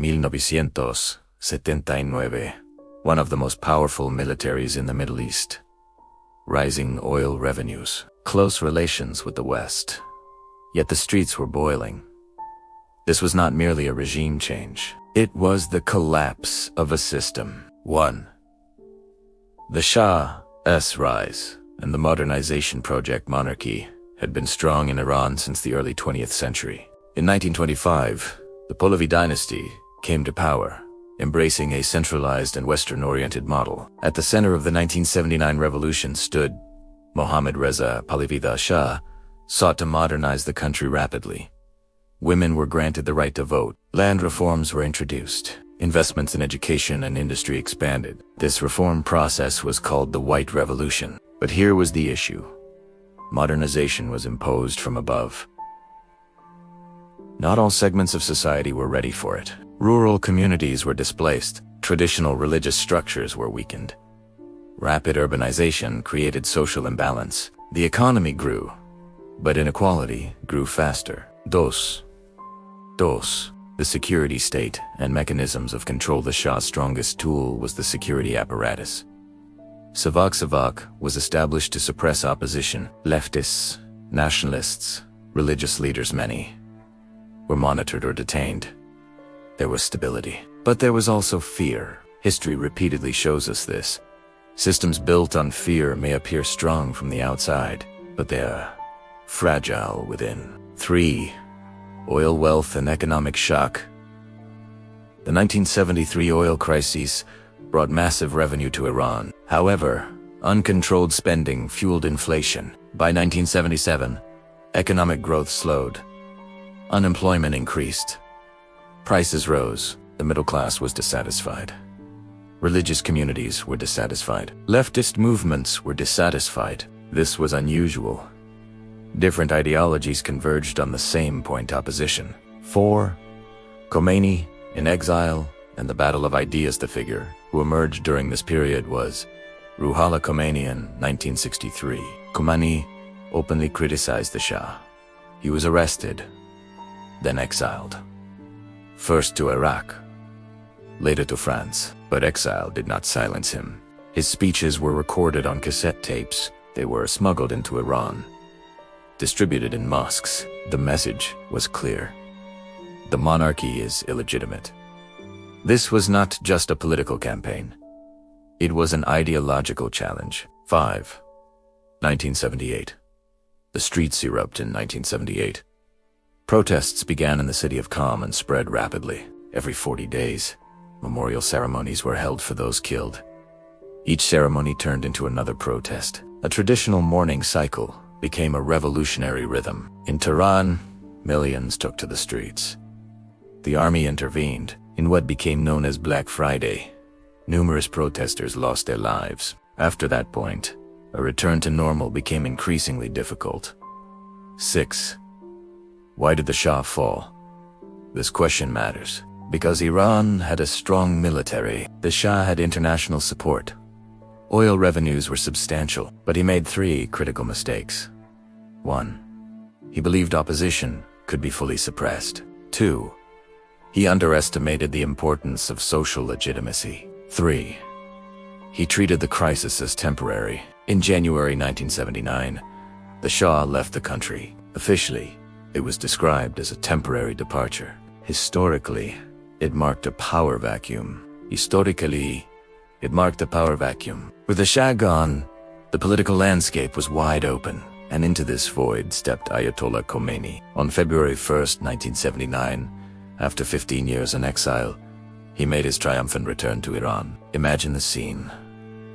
1979, one of the most powerful militaries in the Middle East. Rising oil revenues, close relations with the West. Yet the streets were boiling. This was not merely a regime change. It was the collapse of a system. 1. The Shah's rise and the modernization project monarchy had been strong in Iran since the early 20th century. In 1925, the Pahlavi dynasty came to power, embracing a centralized and Western-oriented model. At the center of the 1979 revolution stood Mohammad Reza Pahlavi. The Shah sought to modernize the country rapidly. Women were granted the right to vote. Land reforms were introduced. Investments in education and industry expanded. This reform process was called the White Revolution. But here was the issue. Modernization was imposed from above. Not all segments of society were ready for it. Rural communities were displaced. Traditional religious structures were weakened. Rapid urbanization created social imbalance. The economy grew, but inequality grew faster. Dos. The security state and mechanisms of control. The Shah's strongest tool was the security apparatus. Savak was established to suppress opposition. Leftists, nationalists, religious leaders, many were monitored or detained. There was stability, but there was also fear. History repeatedly shows us this. Systems built on fear may appear strong from the outside, but they are fragile within. 3. Oil wealth and economic shock. The 1973 oil crisis brought massive revenue to Iran. However, uncontrolled spending fueled inflation. By 1977, economic growth slowed. Unemployment increased. Prices rose. The middle class was dissatisfied. Religious communities were dissatisfied. Leftist movements were dissatisfied. This was unusual. Different ideologies converged on the same point: opposition. 4. Khomeini, in exile, and the battle of ideas. The figure who emerged during this period was Ruhollah Khomeini in 1963. Khomeini openly criticized the Shah. He was arrested, then exiled. First to Iraq, later to France, but exile did not silence him. His speeches were recorded on cassette tapes. They were smuggled into Iran, distributed in mosques. The message was clear: the monarchy is illegitimate. This was not just a political campaign. It was an ideological challenge. 5. 1978. The streets erupt in 1978. Protests began in the city of Qom and spread rapidly. Every 40 days, memorial ceremonies were held for those killed. Each ceremony turned into another protest. A traditional mourning cycle became a revolutionary rhythm. In Tehran, millions took to the streets. The army intervened. In what became known as Black Friday, numerous protesters lost their lives. After that point, a return to normal became increasingly difficult. 6. Why did the Shah fall? This question matters because Iran had a strong military. The Shah had international support. Oil revenues were substantial, but he made 3 critical mistakes. 1. He believed opposition could be fully suppressed. 2. He underestimated the importance of social legitimacy. 3. He treated the crisis as temporary. In January 1979, the Shah left the country. Officially, it was described as a temporary departure. Historically, it marked a power vacuum. With the Shah gone, the political landscape was wide open, and into this void stepped Ayatollah Khomeini. On February 1st, 1979, after 15 years in exile, he made his triumphant return to Iran. Imagine the scene.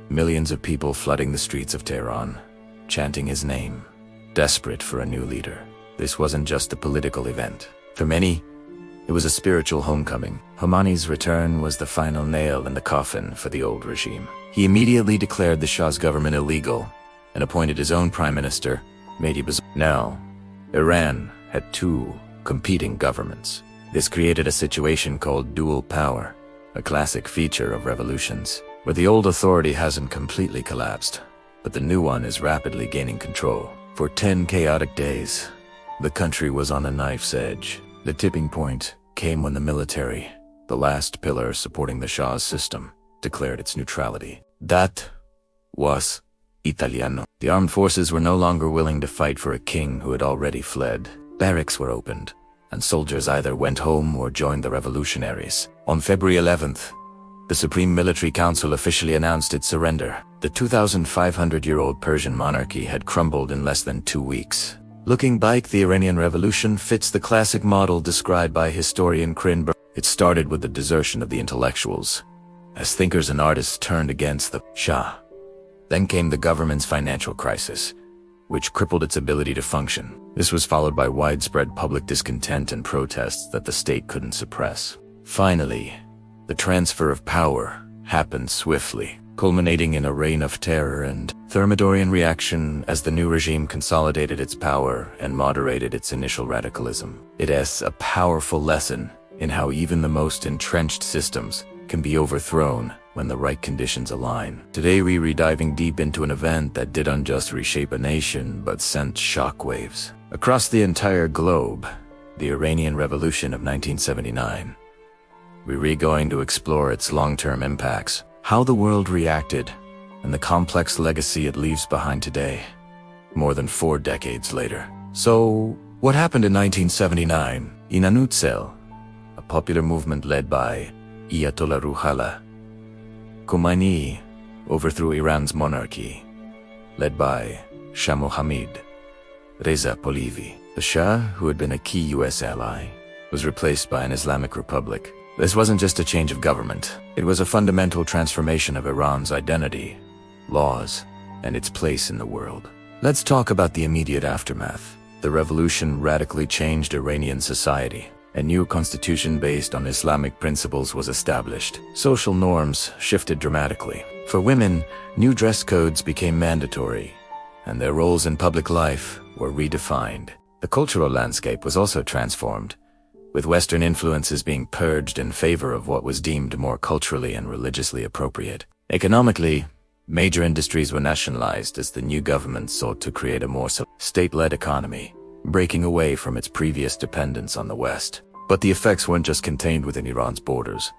Millions of people flooding the streets of Tehran, chanting his name, desperate for a new leader. This wasn't just a political event. For many, it was a spiritual homecoming. Khomeini's return was the final nail in the coffin for the old regime. He immediately declared the Shah's government illegal and appointed his own prime minister, Mehdi Bazargan. Now, Iran had 2 competing governments. This created a situation called dual power, a classic feature of revolutions, where the old authority hasn't completely collapsed, but the new one is rapidly gaining control. For 10 chaotic days, the country was on a knife's edge. The tipping point came when the military the last pillar supporting the Shah's system, declared its neutrality. That was Italiano. The armed forces were no longer willing to fight for a king who had already fled. Barracks were opened, and soldiers either went home or joined the revolutionaries. On February 11th, the Supreme Military Council officially announced its surrender. The 2,500-year-old Persian monarchy had crumbled in less than 2 weeks. Looking back, the Iranian Revolution fits the classic model described by historian Krinberg. It started with the desertion of the intellectuals, as thinkers and artists turned against the Shah. Then came the government's financial crisis, which crippled its ability to function. This was followed by widespread public discontent and protests that the state couldn't suppress. Finally, the transfer of power happened swiftly, culminating in a reign of terror and Thermidorian reaction as the new regime consolidated its power and moderated its initial radicalism. It is a powerful lesson in how even the most entrenched systems can be overthrown when the right conditions align. Today we're diving deep into an event that didn't just reshape a nation but sent shockwaves across the entire globe, the Iranian Revolution of 1979. We're going to explore its long-term impacts, how the world reacted, and the complex legacy it leaves behind today, more than 4 decades later. So, what happened in 1979? In a nutshell, a popular movement led by Ayatollah Ruhollah Khomeini overthrew Iran's monarchy, led by Shah Mohammad Reza Pahlavi. The Shah, who had been a key U.S. ally, was replaced by an Islamic republic. This wasn't just a change of government. It was a fundamental transformation of Iran's identity, laws, and its place in the world. Let's talk about the immediate aftermath. The revolution radically changed Iranian society. A new constitution based on Islamic principles was established. Social norms shifted dramatically. For women, new dress codes became mandatory, and their roles in public life were redefined. The cultural landscape was also transformed, with Western influences being purged in favor of what was deemed more culturally and religiously appropriate. Economically, major industries were nationalized as the new government sought to create a more state-led economy, breaking away from its previous dependence on the West. But the effects weren't just contained within Iran's borders.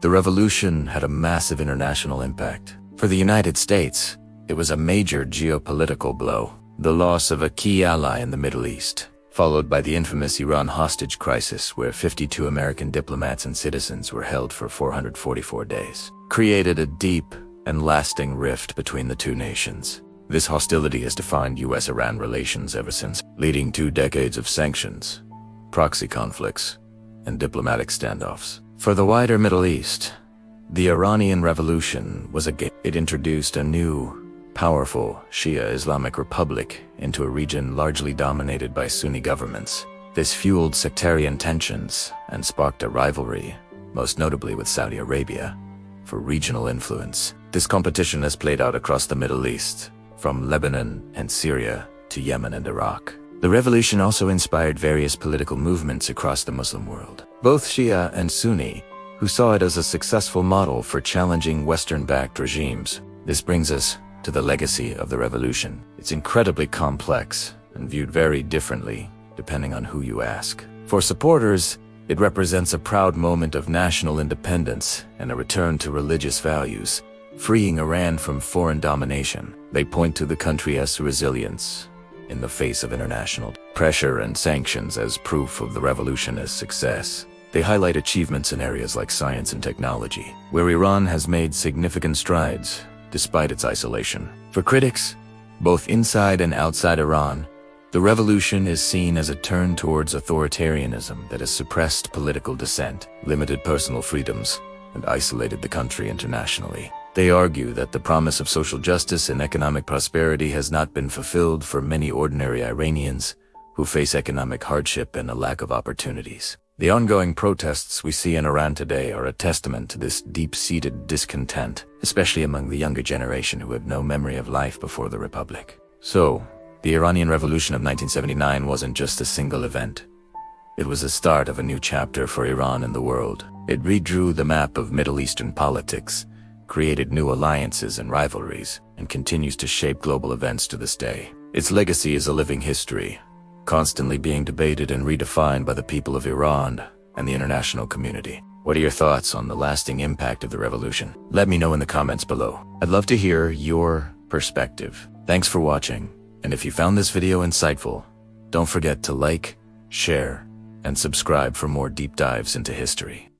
The revolution had a massive international impact. For the United States, it was a major geopolitical blow, the loss of a key ally in the Middle East, followed by the infamous Iran hostage crisis where 52 American diplomats and citizens were held for 444 days, created a deep and lasting rift between the two nations. This hostility has defined U.S.-Iran relations ever since, leading to decades of sanctions, proxy conflicts, and diplomatic standoffs. For the wider Middle East, the Iranian Revolution was a game. It introduced a new, powerful Shia Islamic republic into a region largely dominated by Sunni governments. This fueled sectarian tensions and sparked a rivalry, most notably with Saudi Arabia, for regional influence. This competition has played out across the Middle East, from Lebanon and Syria to Yemen and Iraq. The revolution also inspired various political movements across the Muslim world, both Shia and Sunni, who saw it as a successful model for challenging Western-backed regimes. This brings us to the legacy of the revolution. It's incredibly complex and viewed very differently depending on who you ask. For supporters, it represents a proud moment of national independence and a return to religious values, freeing Iran from foreign domination. They point to the country's resilience in the face of international pressure and sanctions as proof of the revolution's success. They highlight achievements in areas like science and technology, where Iran has made significant strides despite its isolation. For critics, both inside and outside Iran, the revolution is seen as a turn towards authoritarianism that has suppressed political dissent, limited personal freedoms, and isolated the country internationally. They argue that the promise of social justice and economic prosperity has not been fulfilled for many ordinary Iranians who face economic hardship and a lack of opportunities. The ongoing protests we see in Iran today are a testament to this deep-seated discontent, especially among the younger generation who have no memory of life before the Republic. So, the Iranian Revolution of 1979 wasn't just a single event. It was the start of a new chapter for Iran and the world. It redrew the map of Middle Eastern politics, created new alliances and rivalries, and continues to shape global events to this day. Its legacy is a living history, constantly being debated and redefined by the people of Iran and the international community. What are your thoughts on the lasting impact of the revolution? Let me know in the comments below. I'd love to hear your perspective. Thanks for watching, and if you found this video insightful, don't forget to like, share, and subscribe for more deep dives into history.